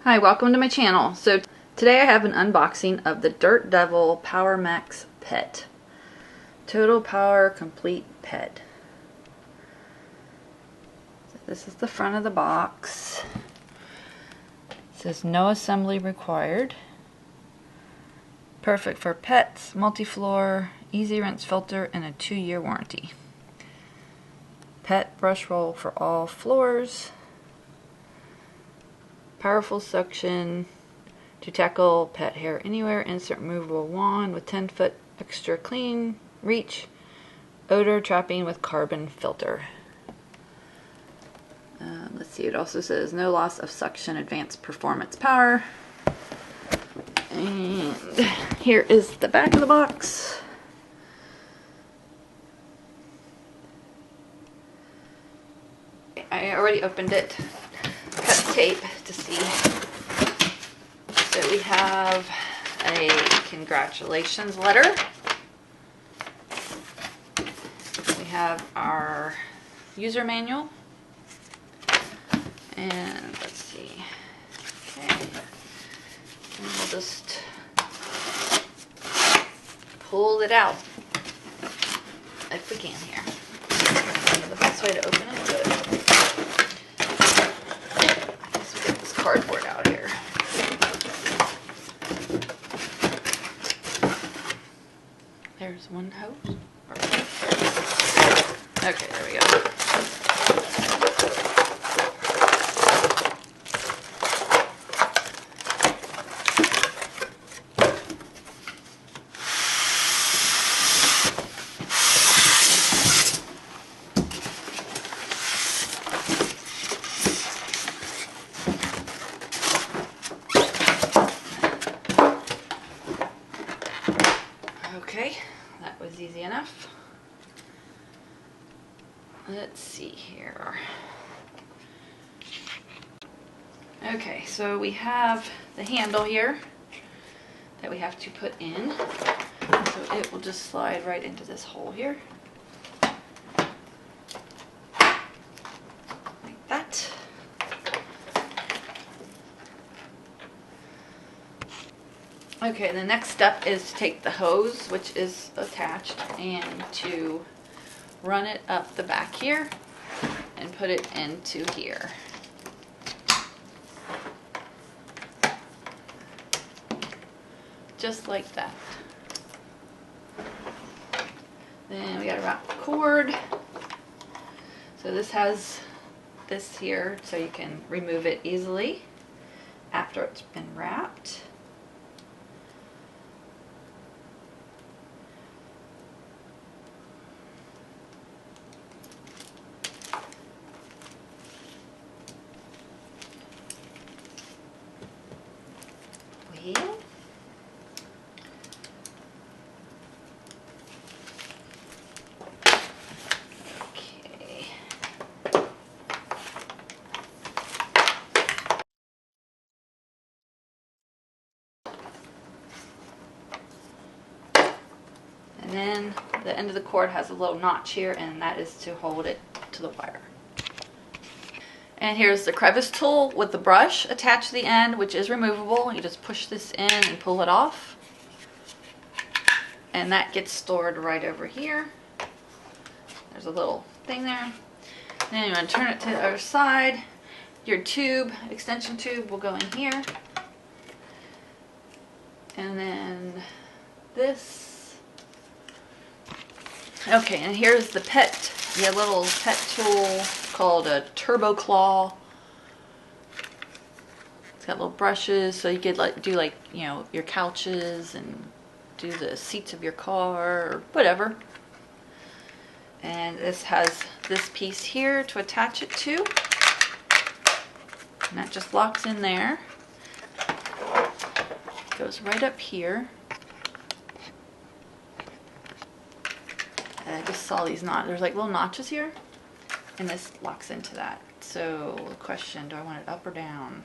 Hi, welcome to my channel. So today I have an unboxing of the Dirt Devil Power Max Pet. Total Power Complete Pet. So this is the front of the box. It says no assembly required. Perfect for pets, multi-floor, easy rinse filter, and a 2-year warranty. Pet brush roll for all floors. Powerful suction to tackle pet hair anywhere. Insert removable wand with 10-foot extra clean reach. Odor trapping with carbon filter. Let's see, it also says no loss of suction, advanced performance power. And here is the back of the box. I already opened it. Cut tape to see. So we have a congratulations letter. We have our user manual. And let's see. Okay. And we'll just pull it out if we can here. The best way to open it, but let's get this cardboard out here. There's one hose. Okay, there we go. Okay, that was easy enough. Let's see here. Okay, so we have the handle here that we have to put in. So it will just slide right into this hole here. Like that. Okay, the next step is to take the hose, which is attached, and to run it up the back here and put it into here. Just like that. Then we gotta wrap the cord. So this has this here so you can remove it easily after it's been wrapped. Okay. And then the end of the cord has a little notch here, and that is to hold it to the wire. And here's the crevice tool with the brush attached to the end, which is removable. You just push this in and pull it off. And that gets stored right over here. There's a little thing there. And then you want to turn it to the other side. Your tube, extension tube, will go in here. And then this. Okay, and here's the little pet tool called a Turbo Claw. It's got little brushes, so you could do your couches and do the seats of your car or whatever. And this has this piece here to attach it to, and that just locks in there. Goes right up here. And I just saw these knots. There's like little notches here, and this locks into that. So the question, do I want it up or down?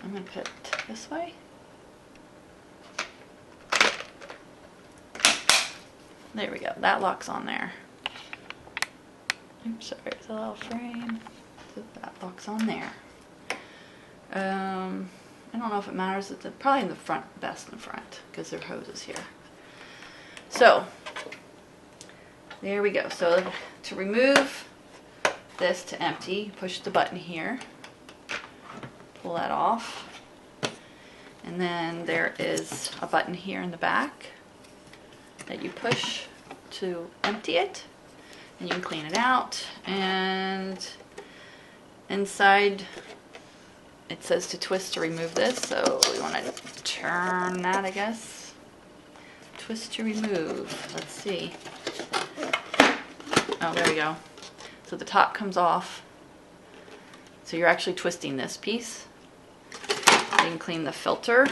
I'm going to put it this way. There we go. That locks on there. Oops, sorry, it's a little frame. So that locks on there. I don't know if it matters. It's probably in the front, best in the front, because their hose is here. So, there we go. So, to remove this to empty, push the button here, pull that off, and then there is a button here in the back that you push to empty it, and you can clean it out. And inside it says to twist to remove this, so we want to turn that, I guess. Twist to remove. Let's see. Oh, there we go. So the top comes off. So you're actually twisting this piece. You can clean the filter.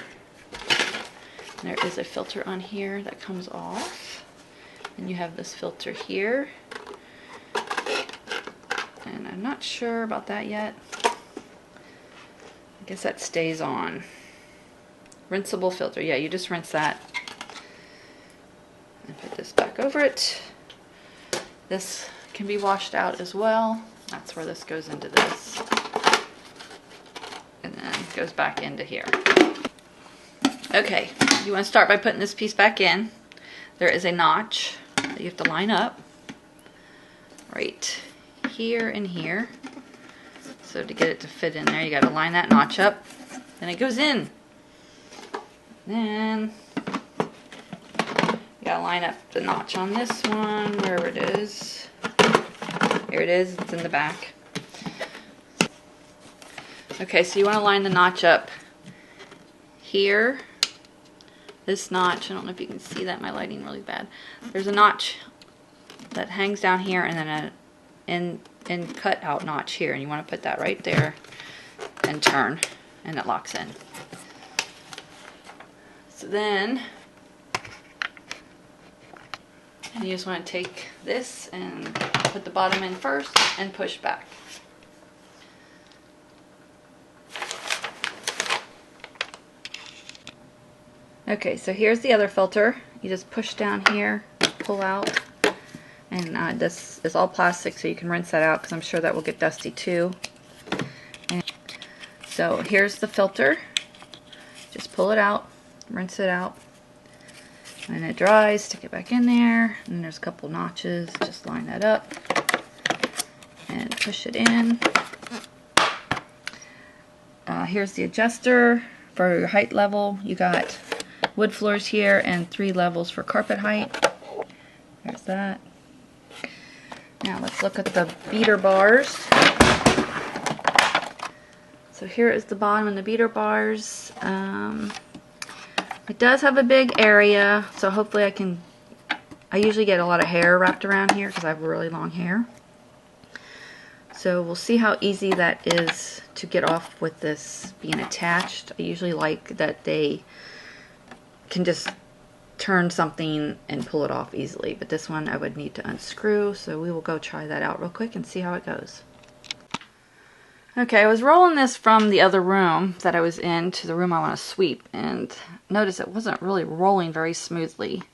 There is a filter on here that comes off. And you have this filter here. And I'm not sure about that yet. I guess that stays on. Rinsable filter. Yeah, you just rinse that. And put this back over it. This can be washed out as well. That's where this goes into this. And then goes back into here. Okay, you want to start by putting this piece back in. There is a notch that you have to line up. Right here and here. So to get it to fit in there, you got to line that notch up. Then it goes in. Then you got to line up the notch on this one, wherever it is. Here it is, it's in the back. Okay, so you want to line the notch up here. This notch, I don't know if you can see that, my lighting really bad. There's a notch that hangs down here, and then in cut out notch here, and you want to put that right there and turn, and it locks in. So then you just want to take this and put the bottom in first and push back. Okay, so here's the other filter. You just push down here, pull out, and this is all plastic, so you can rinse that out because I'm sure that will get dusty too. And so here's the filter. Just pull it out, rinse it out. When it dries, stick it back in there, and there's a couple notches. Just line that up and push it in. Here's the adjuster for your height level. You got wood floors here and 3 levels for carpet height. There's that. Now let's look at the beater bars. So here is the bottom of the beater bars. It does have a big area, so hopefully I usually get a lot of hair wrapped around here because I have really long hair. So we'll see how easy that is to get off with this being attached. I usually like that they can just turn something and pull it off easily, but this one I would need to unscrew, so we will go try that out real quick and see how it goes. Okay, I was rolling this from the other room that I was in to the room I want to sweep, and notice it wasn't really rolling very smoothly.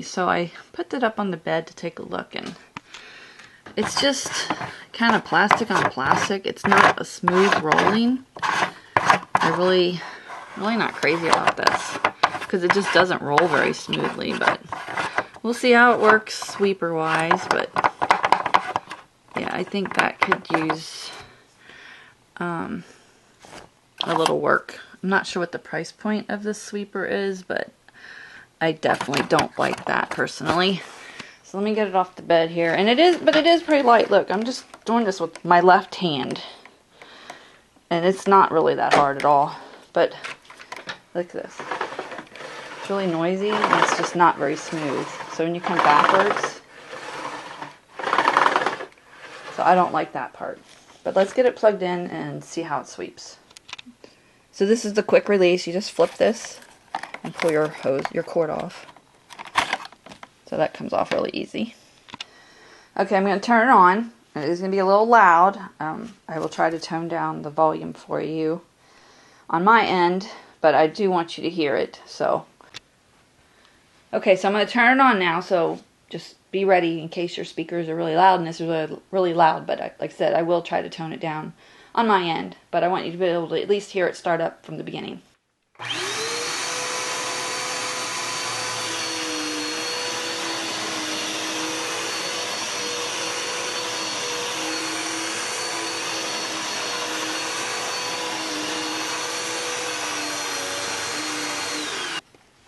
So I put it up on the bed to take a look, and it's just kind of plastic on plastic. It's not a smooth rolling. I'm really not crazy about this because it just doesn't roll very smoothly, but we'll see how it works sweeper wise. But yeah, I think that could use a little work. I'm not sure what the price point of this sweeper is, but I definitely don't like that personally. So let me get it off the bed here. And it is pretty light. Look, I'm just doing this with my left hand. And it's not really that hard at all. But look at this. It's really noisy and it's just not very smooth. So when you come backwards, so I don't like that part. But let's get it plugged in and see how it sweeps. So this is the quick release. You just flip this and pull your cord off. So that comes off really easy. Okay, I'm going to turn it on. It is going to be a little loud. I will try to tone down the volume for you on my end, but I do want you to hear it. So, okay, so I'm going to turn it on now. So just be ready in case your speakers are really loud, and this is really loud. But like I said, I will try to tone it down on my end, but I want you to be able to at least hear it start up from the beginning.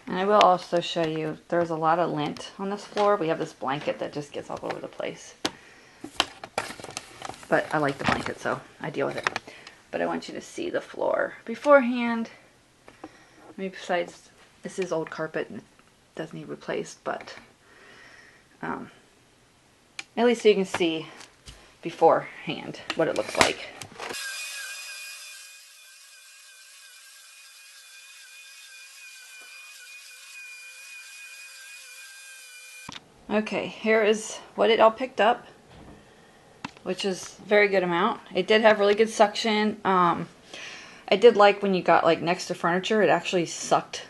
And I will also show you, there's a lot of lint on this floor. We have this blanket that just gets all over the place. But I like the blanket, so I deal with it. But I want you to see the floor beforehand. I mean, besides, this is old carpet and it does need replaced, but at least so you can see beforehand what it looks like. Okay, here is what it all picked up, which is a very good amount. It did have really good suction. I did like when you got like next to furniture, it actually sucked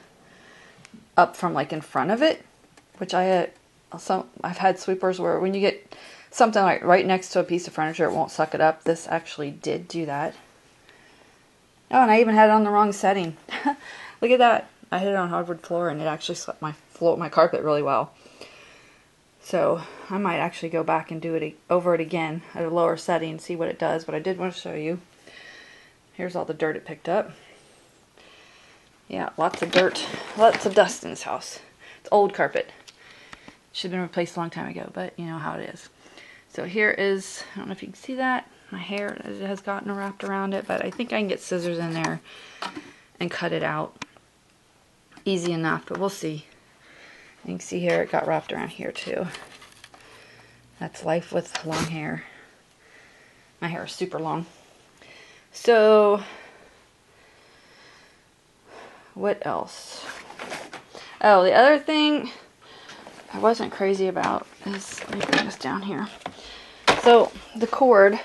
up from like in front of it, which I've had sweepers where when you get something like right next to a piece of furniture, it won't suck it up. This actually did do that. Oh, and I even had it on the wrong setting. Look at that. I hit it on hardwood floor and it actually swept my carpet really well. So I might actually go back and do it over it again at a lower setting and see what it does. But I did want to show you. Here's all the dirt it picked up. Yeah, lots of dirt, lots of dust in this house. It's old carpet. Should have been replaced a long time ago, but you know how it is. So here is, I don't know if you can see that. My hair has gotten wrapped around it, but I think I can get scissors in there and cut it out. Easy enough, but we'll see. You can see here it got wrapped around here too. That's life with long hair. My hair is super long. So, what else? Oh, the other thing I wasn't crazy about is, let me bring this down here. So, the cord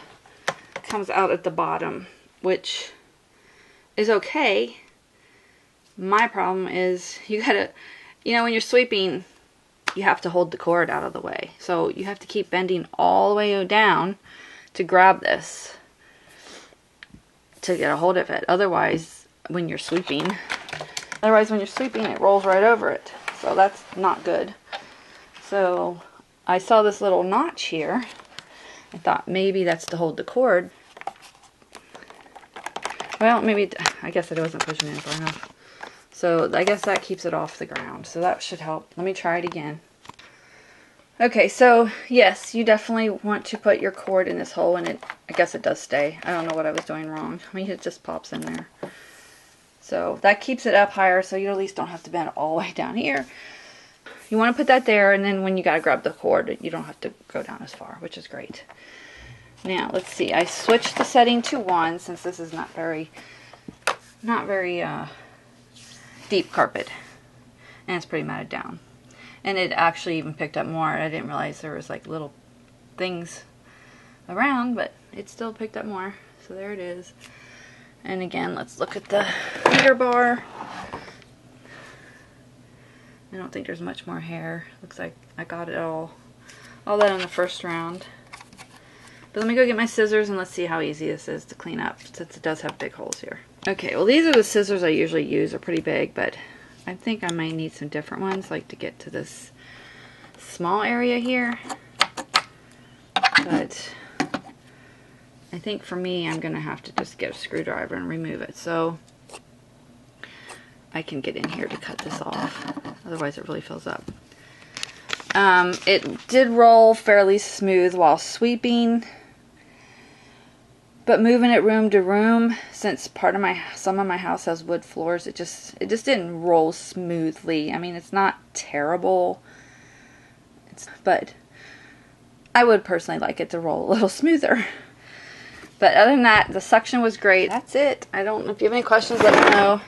comes out at the bottom, which is okay. My problem is you gotta, you know, when you're sweeping, you have to hold the cord out of the way. So you have to keep bending all the way down to grab this to get a hold of it. Otherwise, when you're sweeping, it rolls right over it. So that's not good. So I saw this little notch here. I thought maybe that's to hold the cord. Well, maybe, I guess I wasn't pushing it far enough. So I guess that keeps it off the ground. So that should help. Let me try it again. Okay, so yes, you definitely want to put your cord in this hole, and I guess it does stay. I don't know what I was doing wrong. I mean, it just pops in there. So that keeps it up higher, so you at least don't have to bend all the way down here. You want to put that there, and then when you gotta grab the cord, you don't have to go down as far, which is great. Now, let's see. I switched the setting to 1 since this is not very deep carpet, and it's pretty matted down, and it actually even picked up more. I didn't realize there was like little things around, but it still picked up more. So there it is. And again, let's look at the heater bar. I don't think there's much more hair. Looks like I got it all that in the first round. But let me go get my scissors and let's see how easy this is to clean up, since it does have big holes here. Okay, well, these are the scissors I usually use. They're pretty big, but I think I might need some different ones, like to get to this small area here. But I think for me, I'm going to have to just get a screwdriver and remove it, so I can get in here to cut this off. Otherwise, it really fills up. It did roll fairly smooth while sweeping. But moving it room to room, since some of my house has wood floors, it just didn't roll smoothly. I mean, it's not terrible, but I would personally like it to roll a little smoother. But other than that, the suction was great. That's it. I don't know if you have any questions, let me know.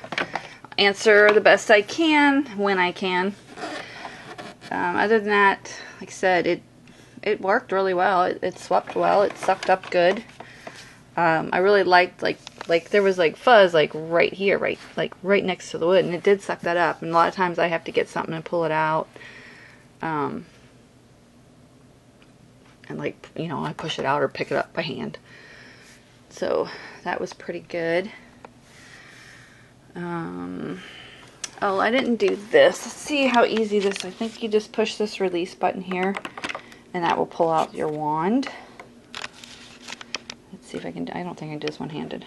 Answer the best I can when I can. Other than that, like I said, it worked really well. It swept well. It sucked up good. I really liked, like there was like fuzz like right here, right next to the wood, and it did suck that up. And a lot of times I have to get something and pull it out. And like, you know, I push it out or pick it up by hand. So that was pretty good. Oh, I didn't do this. Let's see how easy this. I think you just push this release button here, and that will pull out your wand. Let's see if I can. I don't think I can do this one-handed.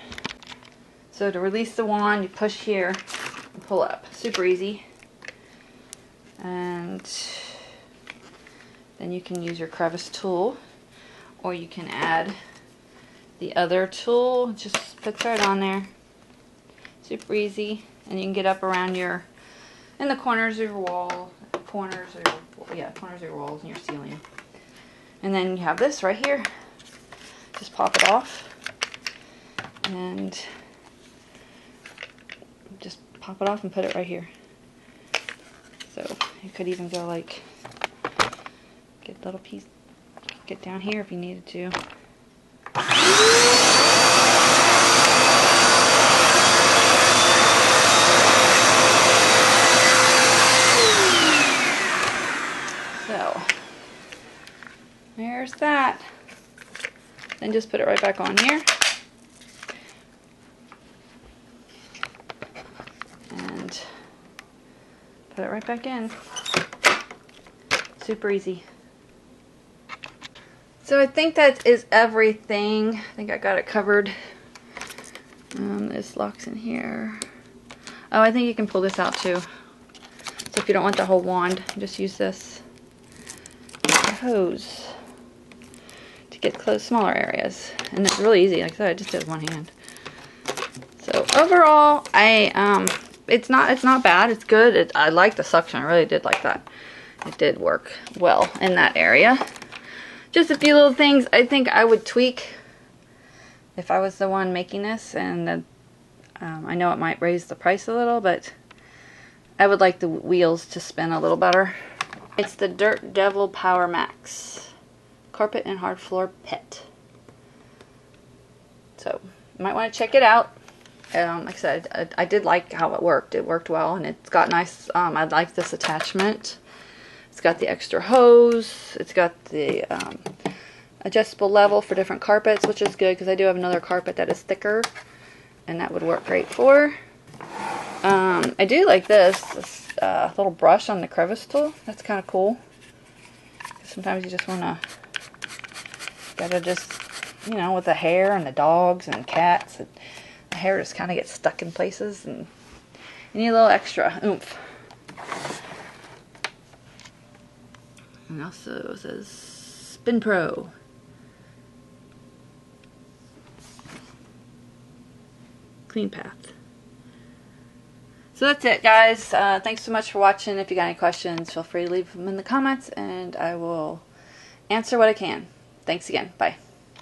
So to release the wand, you push here and pull up. Super easy. And then you can use your crevice tool, or you can add the other tool. It just fits right on there. Super easy. And you can get up around your, in the corners of your wall, corners of your walls and your ceiling. And then you have this right here. Just pop it off and just pop it off and put it right here. So you could even go like, get a little piece, get down here if you needed to. So, there's that. Then just put it right back on here. And put it right back in. Super easy. So I think that is everything. I think I got it covered. This locks in here. Oh, I think you can pull this out too. So if you don't want the whole wand, just use this hose to get close smaller areas. And it's really easy. Like I said, I just did it with one hand. So overall, it's not bad. It's good. I like the suction. I really did like that. It did work well in that area. Just a few little things I think I would tweak if I was the one making this, and I know it might raise the price a little, but I would like the wheels to spin a little better. It's the Dirt Devil Power Max Carpet and Hard Floor Pit. So you might want to check it out. Like I said, I did like how it worked. It worked well, and it's got nice. I like this attachment. It's got the extra hose. It's got the adjustable level for different carpets, which is good because I do have another carpet that is thicker, and that would work great for. I do like this little brush on the crevice tool. That's kind of cool. Sometimes you just gotta just, you know, with the hair and the dogs and cats, the hair just kind of gets stuck in places, and you need a little extra oomph. And also it says Spin Pro. Clean path. So that's it, guys. Thanks so much for watching. If you got any questions, feel free to leave them in the comments, and I will answer what I can. Thanks again. Bye.